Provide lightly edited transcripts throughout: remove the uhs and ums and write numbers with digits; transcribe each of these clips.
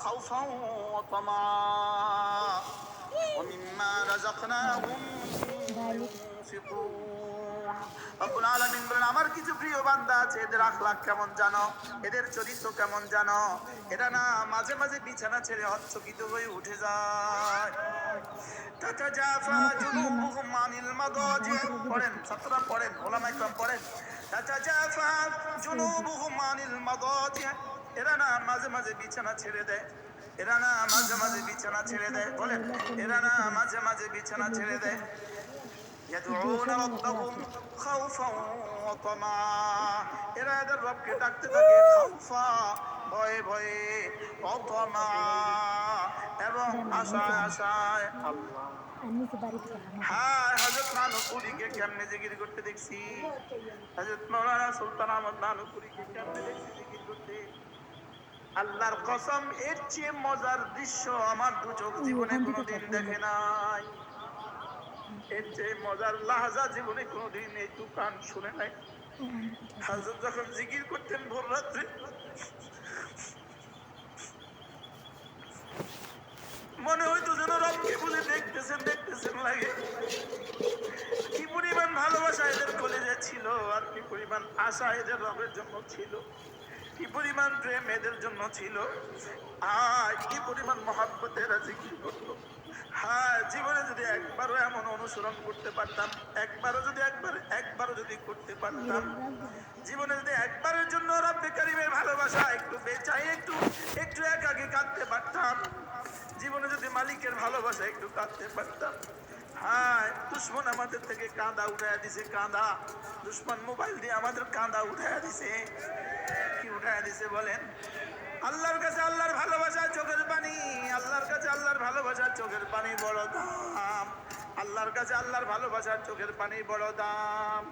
خوفا وطمعا ومما رزقناهم ينفقون রব্বুল আলামিন বলেন আমার কিছু প্রিয় বান্দা আছে, এদের আখলাক কেমন জানো, এদের চরিত্র কেমন জানো, এরা না মাঝে মাঝে বিছানা ছেড়ে হচ্চকিত হয়ে উঠে যায়। তাতাজাফা জুনুবুহুম আনিল মাদাজি, পড়েন ছাত্ররা পড়েন, ওলামা ইকরাম পড়েন। তাতাজাফা জুনুবুহুম আনিল মাদাজি, এরা না মাঝে মাঝে বিছানা ছেড়ে দেয়, এরা না মাঝে মাঝে বিছানা ছেড়ে দেয়, বলেন এরা না মাঝে মাঝে বিছানা ছেড়ে দেয়। ইয়াদউনা রাব্বাহুম খাউফান ওয়া তামা, এরা এদের রবকে ডাকতে থাকে খাউফা ভয়ে ভয়ে, ওয়া তামা এবং আশায় আশায়। আল্লাহ, হ্যাঁ হযরত নানুপুরীকে কেমনে জিকির করতে দেখছি, হযরত মাওলানা সুলতান আহমদ নানুপুরীকে কেমনে দেখছি জিকির করতে। আল্লাহর কসম, এর চেয়ে মজার দৃশ্য আমার দু চোখ জীবনে কোনোদিন দেখে নাই, এর চেয়ে মজার লাহাজা জীবনে কোনোদিন এই দোকান শুনে নাই। হযরত যখন জিকির করতেন ভোর রাত্রে, মনে হইতো যেন রবকে বুঝে দেখতেছেন দেখতেছেন লাগে। কি পরিমাণ ভালোবাসা এদের কলেজে ছিল, আর কি পরিমাণ আশা এদের রবের জন্য ছিল, কি পরিমাণ প্রেম এদের জন্য ছিল, আর কি পরিমাণ মহাব্বত এরা জিকির করতো। হ্যাঁ, জীবনে যদি একবারও এমন অনুসরণ করতে পারতাম, একবারও যদি করতে পারতাম, জীবনে যদি একবারের জন্য রব্বে কারীমের ভালোবাসা একটু বেচাই, একটু একটু একাকী কাঁদতে পারতাম, জীবনে যদি মালিকের ভালোবাসা একটু কাঁদতে পারতাম। হ্যাঁ, দুশ্মন আমাদের থেকে কাঁদা উঠাইয়া দিছে, কাঁদা, দুশ্মন মোবাইল দিয়ে আমাদের কাঁদা উঠাইয়া দিছে। কি উঠাইয়া দিছে বলেন? আল্লাহর কাছে আল্লাহর ভালোবাসা চোখের পানি, আল্লাহর কাছে আল্লাহর ভালোবাসা চোখের পানি বড় দাম, আল্লাহর কাছে আল্লাহর ভালোবাসার চোখের পানি বড় দাম।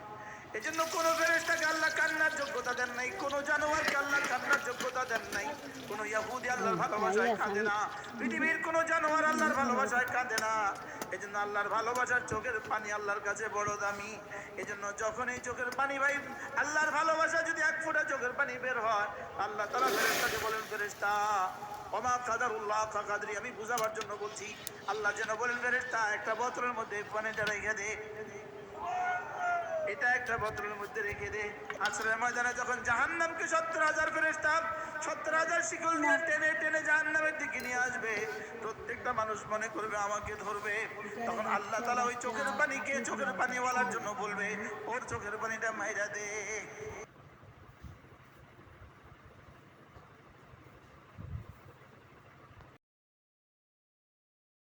এজন্য কোন ফেরেশতাকে আল্লাহ কান্নার যোগ্যতা দেন নাই, কোন জানোয়ারকে আল্লাহ কান্নার যোগ্যতা দেন নাই, কোন ইহুদি আল্লাহর ভালোবাসায় কাঁদে না, পৃথিবীর কোন জানোয়ার আল্লাহর ভালোবাসায় কাঁদে না। এজন্য আল্লাহর ভালোবাসার চোখের পানি আল্লাহর কাছে বড় দামি। এজন্য যখন এই চোখের পানি ভাই, আল্লাহর ভালোবাসা যদি এক ফোঁটা চোখের পানি বের হয়, আল্লাহ তাআলা ফেরেশতাকে বলেন, ফেরেশতা ওমা কাদারুল্লাহ কা কাদরি, আমি বুঝাবার জন্য বলছি, আল্লাহ যেন বলেন ফেরেশতা একটা বোতলের মধ্যে পানিটা রেখে দে, এটা একটা বোতলের মধ্যে রেখে দে। আসরের ময়দানে যখন জাহান্নামকে 70,000 ফেরেশতা 70,000 শিকল দিয়ে টেনে টেনে জাহান্নামের দিকে নিয়ে আসবে, প্রত্যেকটা মানুষ মনে করবে আমাকে ধরবে, তখন আল্লাহ তাআলা ওই চোখের পানিকে চোখের পানিওয়ালার জন্য বলবে, ওর চোখের পানিটা মাইরা দে।